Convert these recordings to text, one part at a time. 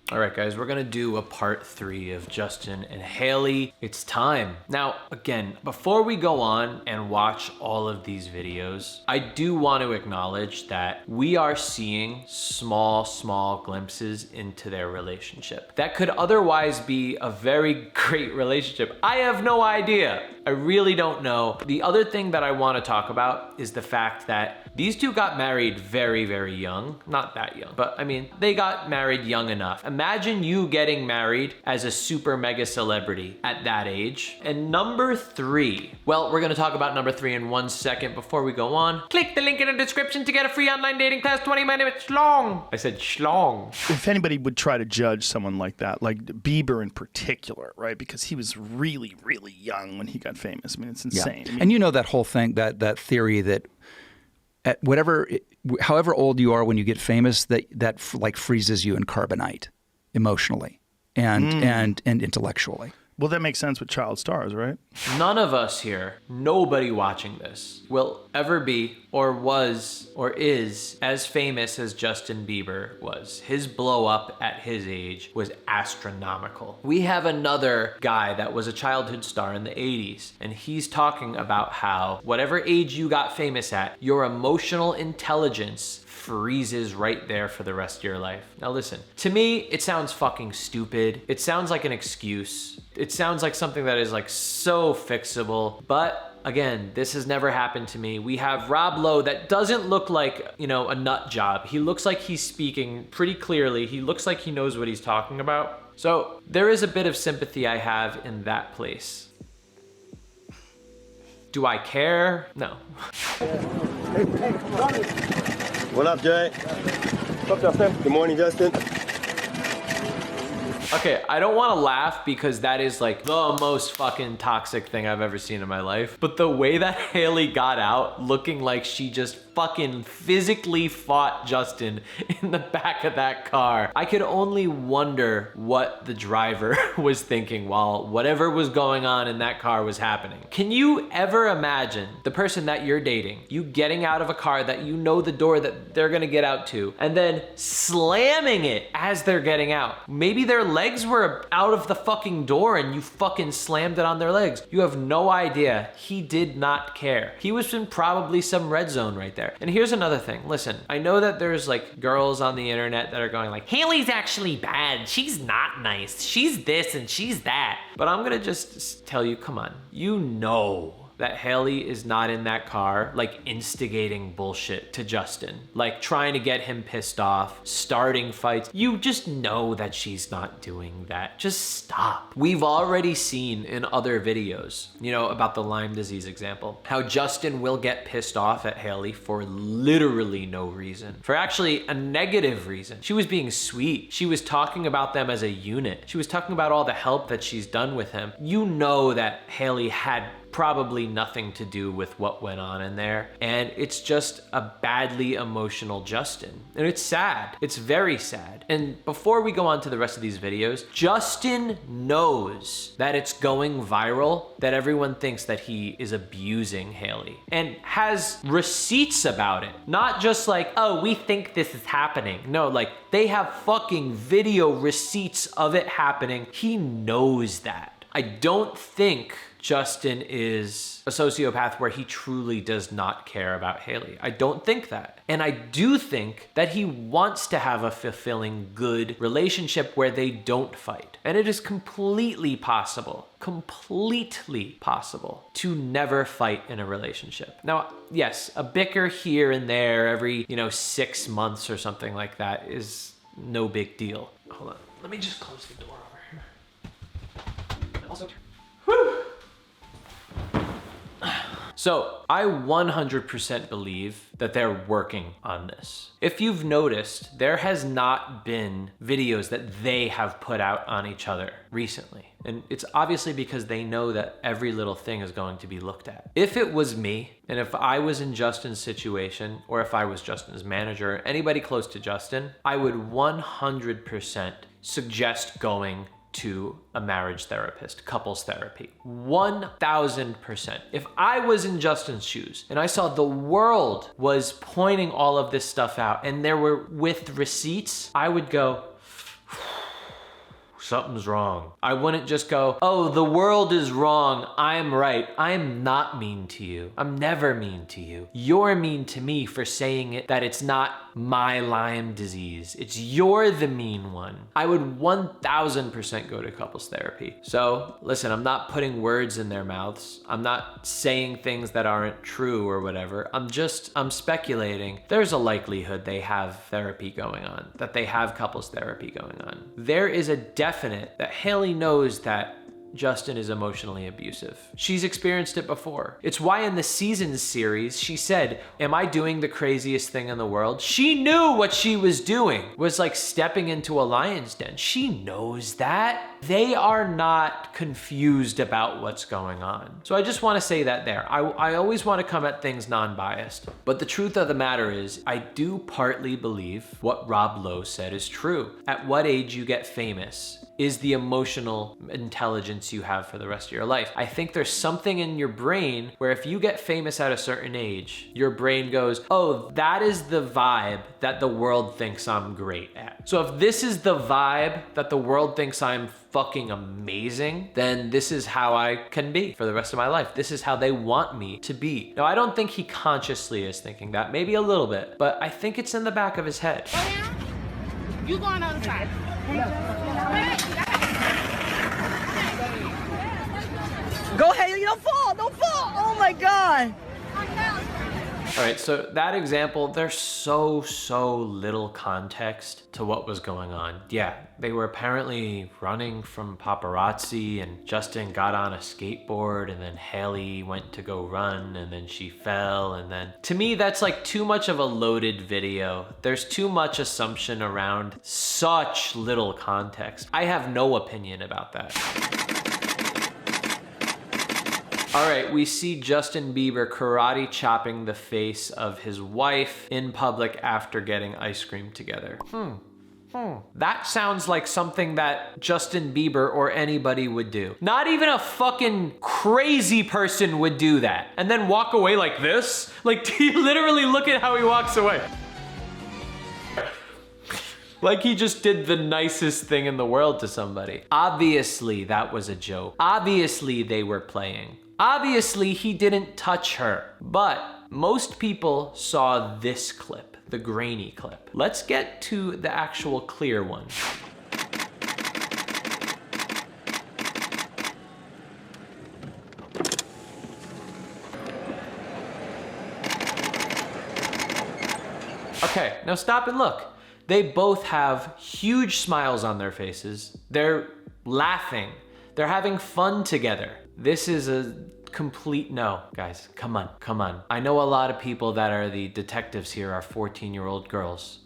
All right, guys, we're gonna do a part 3 of Justin and Hailey. It's time. Now, again, before we go on and watch all of these videos, I do want to acknowledge that we are seeing small glimpses into their relationship. That could otherwise be a very great relationship. I have no idea. I really don't know. The other thing that I want to talk about is the fact that these two got married very, very young. Not that young, but I mean, they got married young enough. Imagine you getting married as a super mega celebrity at that age. And number 3, well, we're gonna talk about number 3 in 1 second. Before we go on, click the link in the description to get a free online dating class, 20 minutes schlong. I said schlong. If anybody would try to judge someone like that, like Bieber in particular, right? Because he was really, really young when he got famous. I mean, it's insane. Yeah. I mean, And you know that whole thing, that theory that at however old you are when you get famous, that like freezes you in carbonite emotionally and intellectually. well, that makes sense with child stars, right? None of us here, nobody watching this, will ever be or was or is as famous as Justin Bieber was. His blow up at his age was astronomical. We have another guy that was a childhood star in the 80s, and he's talking about how whatever age you got famous at, your emotional intelligence freezes right there for the rest of your life. Now listen, to me, it sounds fucking stupid. It sounds like an excuse. It sounds like something that is like so fixable, but again, this has never happened to me. We have Rob Lowe that doesn't look like, you know, a nut job. He looks like he's speaking pretty clearly. He looks like he knows what he's talking about. So there is a bit of sympathy I have in that place. Do I care? No. What up, Jay? What's up, Justin? Good morning, Justin. Okay, I don't want to laugh because that is like the most fucking toxic thing I've ever seen in my life. But the way that Hailey got out looking like she just fucking physically fought Justin in the back of that car, I could only wonder what the driver was thinking while whatever was going on in that car was happening. Can you ever imagine the person that you're dating, you getting out of a car that you know the door that they're gonna get out to, and then slamming it as they're getting out? Maybe their legs were out of the fucking door and you fucking slammed it on their legs. You have no idea. He did not care. He was in probably some red zone right there. And here's another thing. Listen, I know that there's like girls on the internet that are going like, Hailey's actually bad. She's not nice. She's this and she's that. But I'm gonna just tell you, come on. You know that Hailey is not in that car like instigating bullshit to Justin, like trying to get him pissed off, starting fights. You just know that she's not doing that. Just stop. We've already seen in other videos, you know, about the Lyme disease example, how Justin will get pissed off at Hailey for literally no reason, for actually a negative reason. She was being sweet. She was talking about them as a unit. She was talking about all the help that she's done with him. You know that Hailey had probably nothing to do with what went on in there. And it's just a badly emotional Justin. And it's sad. It's very sad. And before we go on to the rest of these videos, Justin knows that it's going viral, that everyone thinks that he is abusing Hailey, and has receipts about it. Not just like, oh, we think this is happening. No, like they have fucking video receipts of it happening. He knows that. I don't think Justin is a sociopath where he truly does not care about Hailey. I don't think that. And I do think that he wants to have a fulfilling, good relationship where they don't fight. And it is completely possible to never fight in a relationship. Now, yes, a bicker here and there every, 6 months or something like that is no big deal. Hold on. Let me just close the door over here. Also, whew. So I 100% believe that they're working on this. If you've noticed, there has not been videos that they have put out on each other recently. And it's obviously because they know that every little thing is going to be looked at. If it was me, and if I was in Justin's situation, or if I was Justin's manager, anybody close to Justin, I would 100% suggest going to a marriage therapist, couples therapy. 1000%. If I was in Justin's shoes and I saw the world was pointing all of this stuff out and there were with receipts, I would go, something's wrong. I wouldn't just go, oh, the world is wrong, I'm right. I'm not mean to you. I'm never mean to you. You're mean to me for saying it, that it's not my Lyme disease. It's you're the mean one. I would 1000% go to couples therapy. So listen, I'm not putting words in their mouths. I'm not saying things that aren't true or whatever. I'm speculating. There's a likelihood they have therapy going on, that they have couples therapy going on. There is a definite that HAILEY knows that Justin is emotionally abusive. She's experienced it before. It's why in the Seasons series, she said, am I doing the craziest thing in the world? She knew what she was doing was like stepping into a lion's den. She knows that. They are not confused about what's going on. So I just want to say that there. I always want to come at things non-biased. But the truth of the matter is, I do partly believe what Rob Lowe said is true. At what age you get famous is the emotional intelligence you have for the rest of your life. I think there's something in your brain where if you get famous at a certain age, your brain goes, oh, that is the vibe that the world thinks I'm great at. So if this is the vibe that the world thinks I'm fucking amazing, then this is how I can be for the rest of my life. This is how they want me to be. Now, I don't think he consciously is thinking that, maybe a little bit, but I think it's in the back of his head. You going on the side. Go ahead, you don't fall, don't fall. Oh my God. All right, so that example, there's so little context to what was going on. Yeah, they were apparently running from paparazzi and Justin got on a skateboard and then HAILEY went to go run and then she fell and then... To me, that's like too much of a loaded video. There's too much assumption around such little context. I have no opinion about that. All right, we see Justin Bieber karate chopping the face of his wife in public after getting ice cream together. That sounds like something that Justin Bieber or anybody would do. Not even a fucking crazy person would do that. And then walk away like this? Like, you literally look at how he walks away. Like he just did the nicest thing in the world to somebody. Obviously, that was a joke. Obviously, they were playing. Obviously, he didn't touch her, but most people saw this clip, the grainy clip. Let's get to the actual clear one. Okay, now stop and look. They both have huge smiles on their faces. They're laughing. They're having fun together. This is a complete no. Guys, come on, come on. I know a lot of people that are the detectives here are 14-year-old girls.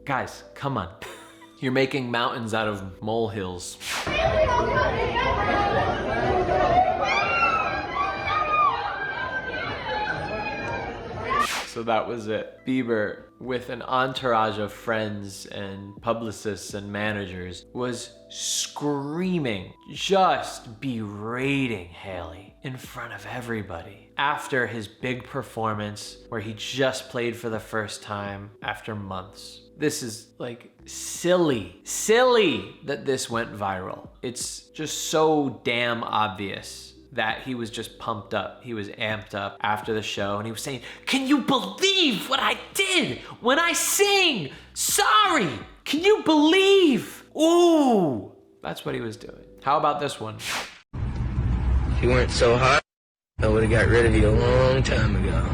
Guys, come on. You're making mountains out of molehills. So that was it. Bieber, with an entourage of friends and publicists and managers, was screaming, just berating HAILEY in front of everybody after his big performance where he just played for the first time after months. This is like silly that this went viral. It's just so damn obvious that he was just pumped up. He was amped up after the show and he was saying, can you believe what I did when I sing? Sorry, can you believe? Ooh, that's what he was doing. How about this one? If you weren't so hot, I would have got rid of you a long time ago.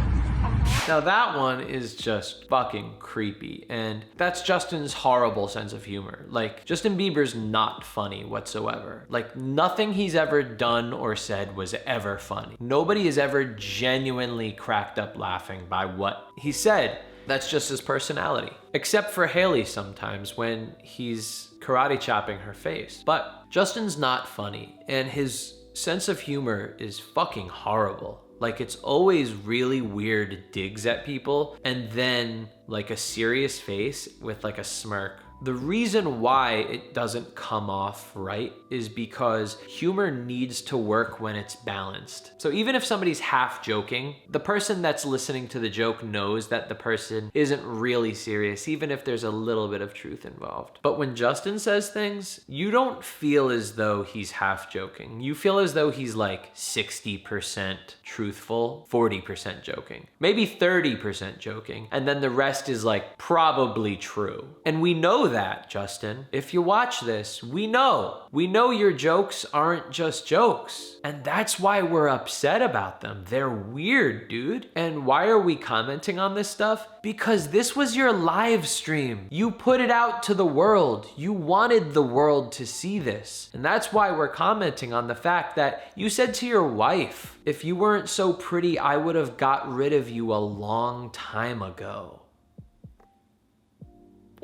Now that one is just fucking creepy, and that's Justin's horrible sense of humor. Like, Justin Bieber's not funny whatsoever. Like, nothing he's ever done or said was ever funny. Nobody has ever genuinely cracked up laughing by what he said. That's just his personality. Except for HAILEY sometimes when he's karate chopping her face. But Justin's not funny, and his sense of humor is fucking horrible. Like, it's always really weird digs at people and then like a serious face with like a smirk The reason why it doesn't come off right is because humor needs to work when it's balanced. So even if somebody's half joking, the person that's listening to the joke knows that the person isn't really serious, even if there's a little bit of truth involved. But when Justin says things, you don't feel as though he's half joking. You feel as though he's like 60% truthful, 40% joking, maybe 30% joking, and then the rest is like probably true. And we know that, Justin. If you watch this, we know your jokes aren't just jokes. And that's why we're upset about them. They're weird, dude. And why are we commenting on this stuff? Because this was your live stream. You put it out to the world. You wanted the world to see this. And that's why we're commenting on the fact that you said to your wife, if you weren't so pretty, I would have got rid of you a long time ago.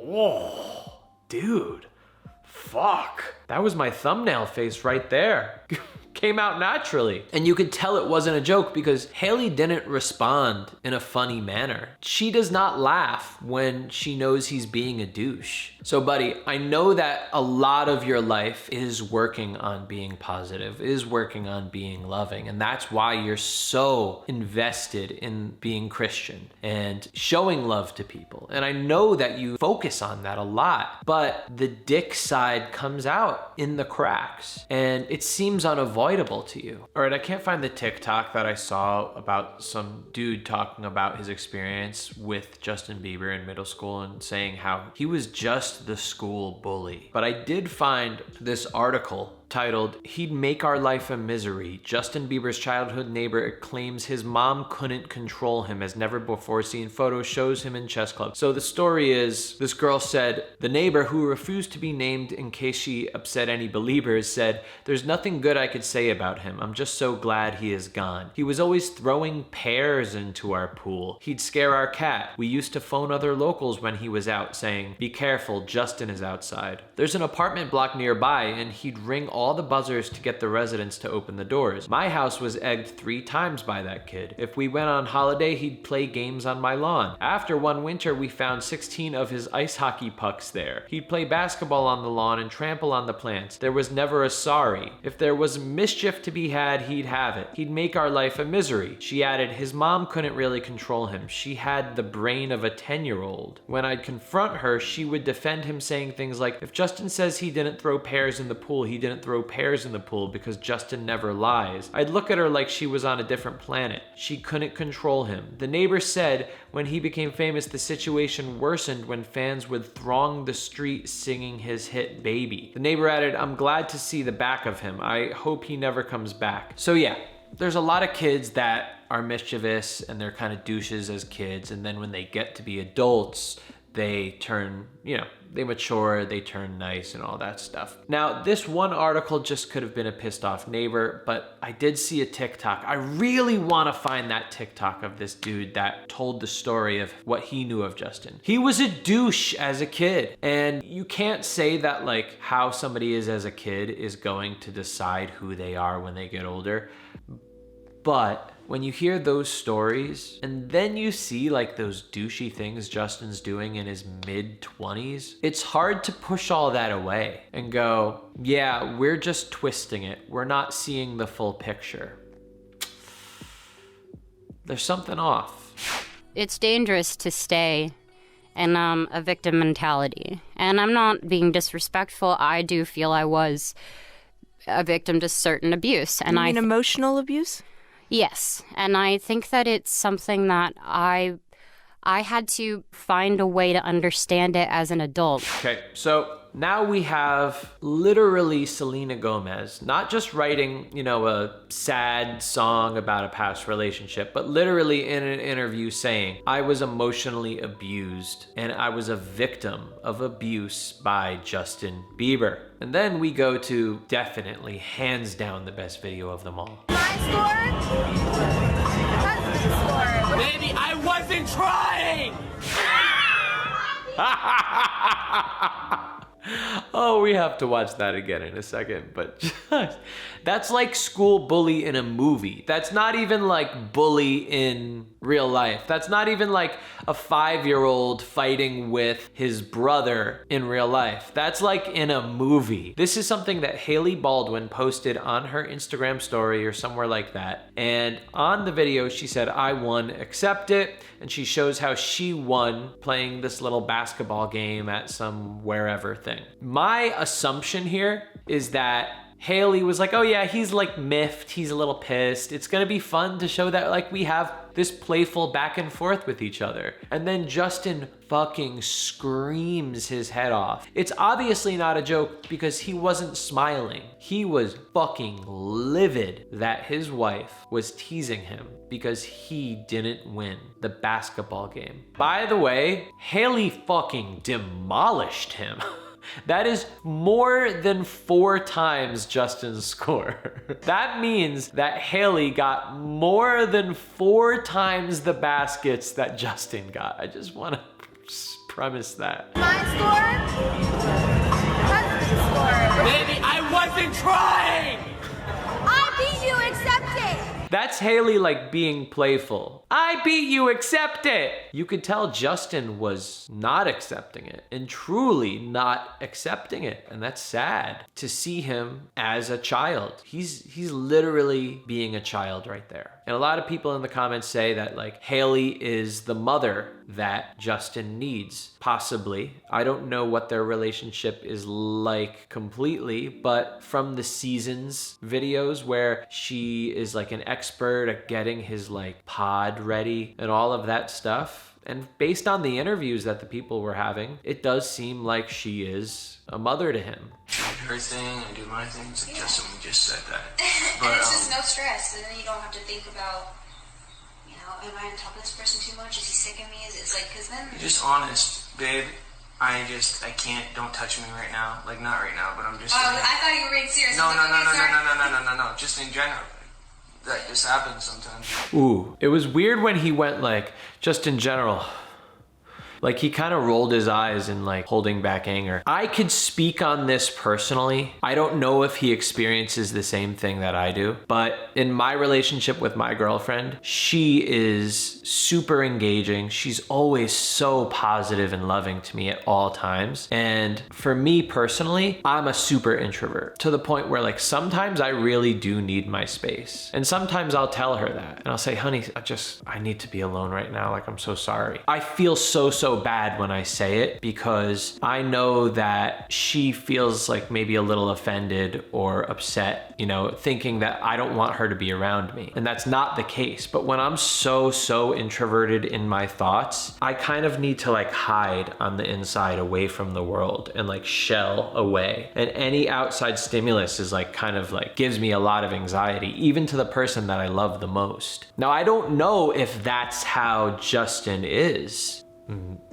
Oh, dude. Fuck. That was my thumbnail face right there. Came out naturally. And you could tell it wasn't a joke because Hailey didn't respond in a funny manner. She does not laugh when she knows he's being a douche. So buddy, I know that a lot of your life is working on being positive, is working on being loving. And that's why you're so invested in being Christian and showing love to people. And I know that you focus on that a lot, but the dick side comes out in the cracks and it seems unavoidable to you. All right, I can't find the TikTok that I saw about some dude talking about his experience with Justin Bieber in middle school and saying how he was just the school bully. But I did find this article titled, "He'd Make Our Life a Misery. Justin Bieber's childhood neighbor claims his mom couldn't control him as never before seen photo shows him in chess club." So the story is, this girl said, the neighbor, who refused to be named in case she upset any believers, said, "There's nothing good I could say about him. I'm just so glad he is gone. He was always throwing pears into our pool. He'd scare our cat. We used to phone other locals when he was out saying, 'Be careful, Justin is outside.' There's an apartment block nearby and he'd ring all the buzzers to get the residents to open the doors. My house was egged 3 times by that kid. If we went on holiday, he'd play games on my lawn. After one winter, we found 16 of his ice hockey pucks there. He'd play basketball on the lawn and trample on the plants. There was never a sorry. If there was mischief to be had, he'd have it. He'd make our life a misery." She added, "His mom couldn't really control him. She had the brain of a 10-year-old. When I'd confront her, she would defend him saying things like, 'If Justin says he didn't throw pears in the pool, he didn't throw pears in the pool because Justin never lies.' I'd look at her like she was on a different planet. She couldn't control him." The neighbor said when he became famous, the situation worsened when fans would throng the street singing his hit Baby. The neighbor added, "I'm glad to see the back of him. I hope he never comes back." So yeah, there's a lot of kids that are mischievous and they're kind of douches as kids, and then when they get to be adults, they turn, they mature, they turn nice and all that stuff. Now, this one article just could have been a pissed off neighbor, but I did see a TikTok. I really want to find that TikTok of this dude that told the story of what he knew of Justin. He was a douche as a kid, and you can't say that like how somebody is as a kid is going to decide who they are when they get older. But when you hear those stories and then you see like those douchey things Justin's doing in his mid-20s, it's hard to push all that away and go, yeah, we're just twisting it. We're not seeing the full picture. There's something off. It's dangerous to stay in a victim mentality. And I'm not being disrespectful. I do feel I was a victim to certain abuse. And you mean emotional abuse? Yes, and I think that it's something that I had to find a way to understand it as an adult. Okay, so now we have literally Selena Gomez, not just writing, a sad song about a past relationship, but literally in an interview saying, "I was emotionally abused and I was a victim of abuse by Justin Bieber." And then we go to definitely, hands down, the best video of them all. My score? Husband's score. Baby, I wasn't trying! Oh, we have to watch that again in a second, but that's like school bully in a movie. That's not even like bully in real life. That's not even like a 5-year-old fighting with his brother in real life. That's like in a movie. This is something that Hailey Baldwin posted on her Instagram story or somewhere like that. And on the video, she said, "I won, accept it." And she shows how she won playing this little basketball game at some wherever thing. My assumption here is that Hailey was like, oh yeah, he's like miffed, he's a little pissed. It's gonna be fun to show that like we have this playful back and forth with each other. And then Justin fucking screams his head off. It's obviously not a joke because he wasn't smiling. He was fucking livid that his wife was teasing him because he didn't win the basketball game. By the way, Hailey fucking demolished him. That is more than 4 times Justin's score. That means that Hailey got more than 4 times the baskets that Justin got. I just want to premise that. My score? Husband's score. Baby, I wasn't trying! I beat you, accept it. That's Hailey like being playful. I beat you, accept it. You could tell Justin was not accepting it and truly not accepting it. And that's sad to see him as a child. He's literally being a child right there. And a lot of people in the comments say that like Hailey is the mother that Justin needs. Possibly. I don't know what their relationship is like completely, but from the seasons videos where she is like an expert at getting his like pod ready and all of that stuff, and based on the interviews that the people were having, it does seem like she is a mother to him. Her thing, I do my thing. So Justin just said that. And But, it's just no stress, and then you don't have to think about, you know, am I on top of this person too much? Is he sick of me? It's like, because then... You're just honest, babe. I can't, don't touch me right now. Like, not right now, but I'm just... Oh, I thought you were being serious. No, I was like, okay, sorry. no. Just in general. That just happens sometimes. Ooh, it was weird when he went like, just in general. Like he kind of rolled his eyes and like holding back anger. I could speak on this personally. I don't know if he experiences the same thing that I do, but in my relationship with my girlfriend, she is super engaging. She's always so positive and loving to me at all times. And for me personally, I'm a super introvert to the point where like sometimes I really do need my space. And sometimes I'll tell her that and I'll say, honey, I need to be alone right now. Like, I'm so sorry. I feel so bad when I say it because I know that she feels like maybe a little offended or upset, you know, thinking that I don't want her to be around me. And that's not the case. But when I'm so introverted in my thoughts, I kind of need to like hide on the inside away from the world and like shell away. And any outside stimulus is like kind of like gives me a lot of anxiety, even to the person that I love the most. Now, I don't know if that's how Justin is.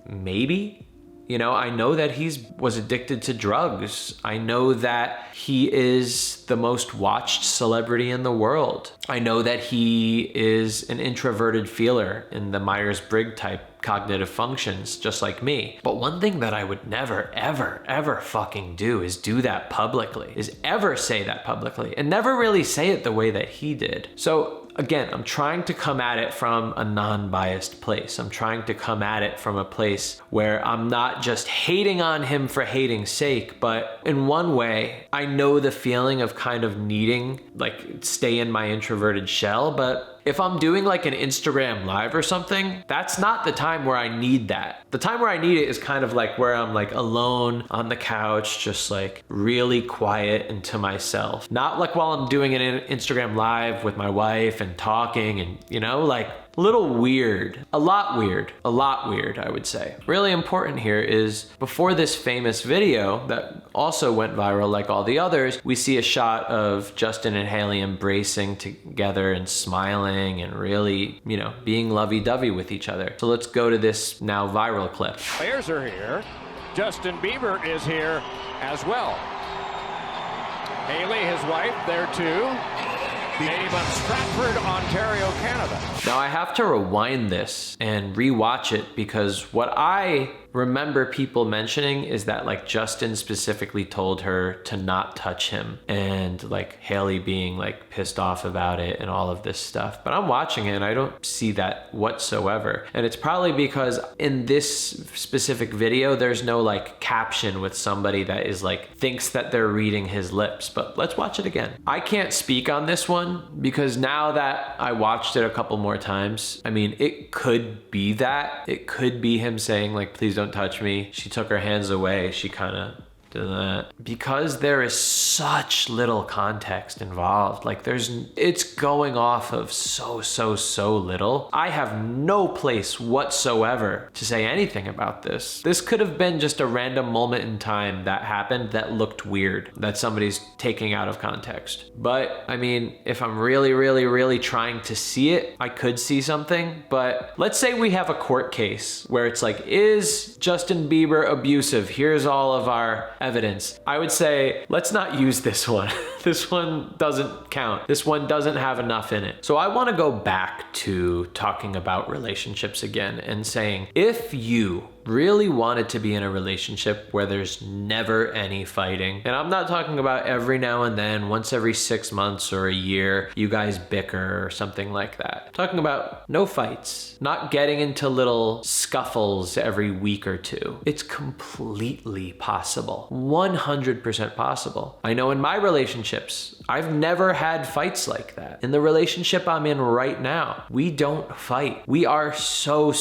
Maybe, you know, I know that was addicted to drugs. I know that he is the most watched celebrity in the world. I know that he is an introverted feeler in the Myers-Briggs type cognitive functions, just like me. But one thing that I would never, ever fucking do is do that publicly, is ever say that publicly, and never really say it the way that he did. So again, I'm trying to come at it from a non-biased place. I'm trying to come at it from a place where I'm not just hating on him for hating's sake, but in one way, I know the feeling of kind of needing, like, stay in my introverted shell, but if I'm doing like an Instagram live or something, that's not the time where I need that. The time where I need it is kind of like where I'm like alone on the couch, just like really quiet and to myself. Not like while I'm doing an Instagram live with my wife and talking and, you know, like a little weird, a lot weird, I would say. Really important here is before this famous video that also went viral like all the others, we see a shot of Justin and Hailey embracing together and smiling and really, you know, being lovey-dovey with each other. So let's go to this now viral clip. Players are here. Justin Bieber is here as well. Hailey, his wife, there too. Native of Stratford, Ontario, Canada. Now I have to rewind this and rewatch it because what I remember people mentioning is that like Justin specifically told her to not touch him, and like Hailey being like pissed off about it and all of this stuff. But I'm watching it and I don't see that whatsoever. And it's probably because in this specific video, there's no like caption with somebody that is like thinks that they're reading his lips. But let's watch it again. I can't speak on this one because now that I watched it a couple more times, I mean, it could be that. It could be him saying like, please don't touch me. She took her hands away. She kind of did that. Because there is such little context involved. Like it's going off of so little. I have no place whatsoever to say anything about this. This could have been just a random moment in time that happened that looked weird, that somebody's taking out of context. But I mean, if I'm really trying to see it, I could see something. But let's say we have a court case where it's like, is Justin Bieber abusive? Here's all of our evidence. I would say, let's not use this one. This one doesn't count. This one doesn't have enough in it. So I want to go back to talking about relationships again and saying, if you really wanted to be in a relationship where there's never any fighting, and I'm not talking about every now and then, once every 6 months or a year, you guys bicker or something like that. I'm talking about no fights, not getting into little scuffles every week or two. It's completely possible. 100% possible. I know in my relationships, I've never had fights like that. In the relationship I'm in right now, we don't fight. We are so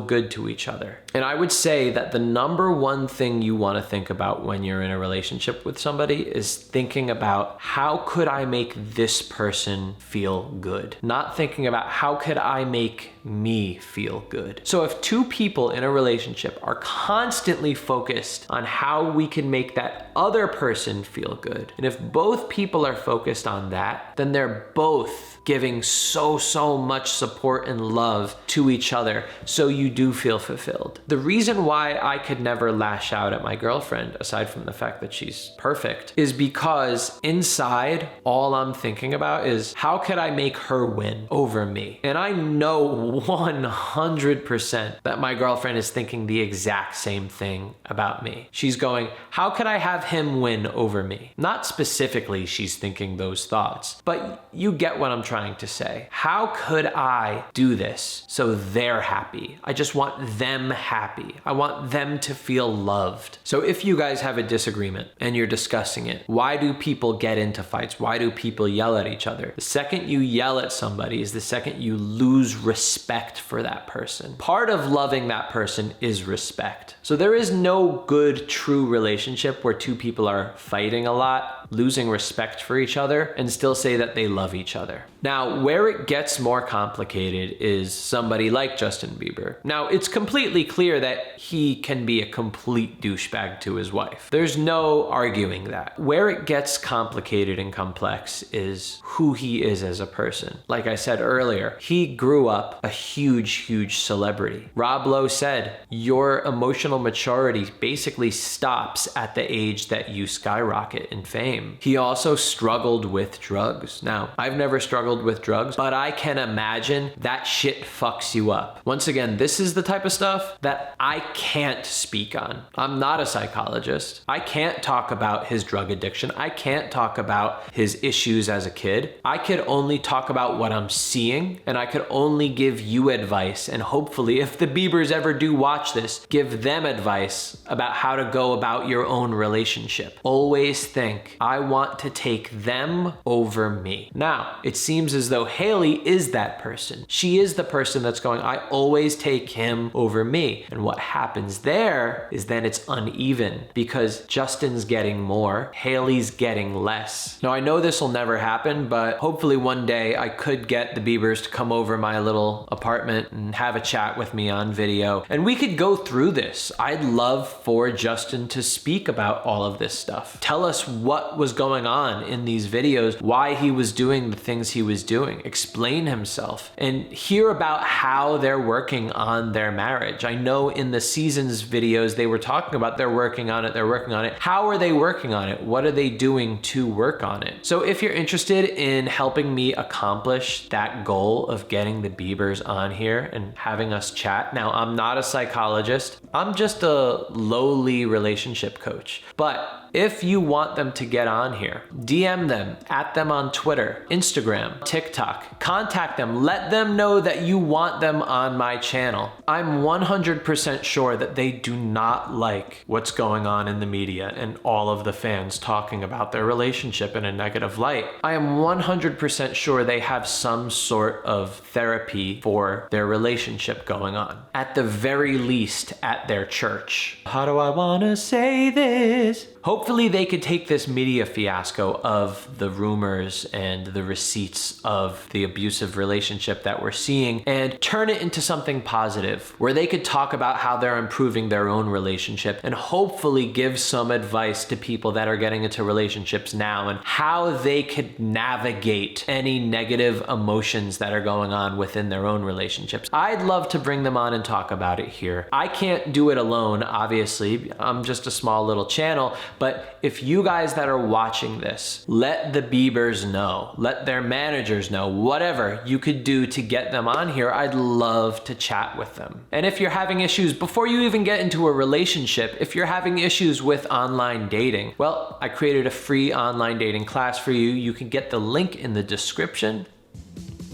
good to each other. And I would say that the number one thing you want to think about when you're in a relationship with somebody is thinking about, how could I make this person feel good? Not thinking about, how could I make me feel good? So if two people in a relationship are constantly focused on how we can make that other person feel good, and if both people are focused on that, then they're both giving so much support and love to each other, so you do feel fulfilled. The reason why I could never lash out at my girlfriend, aside from the fact that she's perfect, is because inside, all I'm thinking about is, how could I make her win over me? And I know 100% that my girlfriend is thinking the exact same thing about me. She's going, how could I have him win over me? Not specifically she's thinking those thoughts, but you get what I'm trying to say. How could I do this so they're happy? I just want them happy. I want them to feel loved. So if you guys have a disagreement and you're discussing it, why do people get into fights? Why do people yell at each other? The second you yell at somebody is the second you lose respect for that person. Part of loving that person is respect. So there is no good, true relationship where two people are fighting a lot, losing respect for each other, and still say that they love each other. Now, where it gets more complicated is somebody like Justin Bieber. Now, it's completely clear that he can be a complete douchebag to his wife. There's no arguing that. Where it gets complicated and complex is who he is as a person. Like I said earlier, he grew up a huge celebrity. Rob Lowe said, your emotional maturity basically stops at the age that you skyrocket in fame. He also struggled with drugs. Now, I've never struggled with drugs, but I can imagine that shit fucks you up. Once again, this is the type of stuff that I can't speak on. I'm not a psychologist. I can't talk about his drug addiction. I can't talk about his issues as a kid. I could only talk about what I'm seeing, and I could only give you advice. And hopefully, if the Biebers ever do watch this, give them advice about how to go about your own relationship. Always think, I want to take them over me. Now, it seems as though Hailey is that person. She is the person that's going, I always take him over me. And what happens there is then it's uneven because Justin's getting more, Hailey's getting less. Now, I know this will never happen, but hopefully one day I could get the Biebers to come over my little apartment and have a chat with me on video, and we could go through this. I'd love for Justin to speak about all of this stuff. Tell us what was going on in these videos, why he was doing the things he was doing, explain himself, and hear about how they're working on their marriage. I know know in the seasons videos they were talking about they're working on it. How are they working on it? What are they doing to work on it? So if you're interested in helping me accomplish that goal of getting the Biebers on here and having us chat, now I'm not a psychologist, I'm just a lowly relationship coach, but if you want them to get on here, DM them, at them on Twitter, Instagram, TikTok, contact them, let them know that you want them on my channel. I'm 100% sure that they do not like what's going on in the media and all of the fans talking about their relationship in a negative light. I am 100% sure they have some sort of therapy for their relationship going on. At the very least, at their church. How do I wanna say this? Hopefully they could take this media fiasco of the rumors and the receipts of the abusive relationship that we're seeing and turn it into something positive where they could talk about how they're improving their own relationship and hopefully give some advice to people that are getting into relationships now and how they could navigate any negative emotions that are going on within their own relationships. I'd love to bring them on and talk about it here. I can't do it alone, obviously. I'm just a small little channel. But if you guys that are watching this, let the Biebers know, let their managers know, whatever you could do to get them on here, I'd love to chat with them. And if you're having issues, before you even get into a relationship, if you're having issues with online dating, well, I created a free online dating class for you. You can get the link in the description.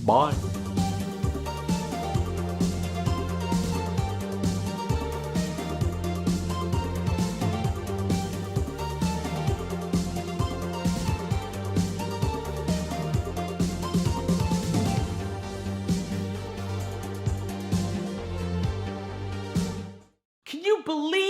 Bye. Can you believe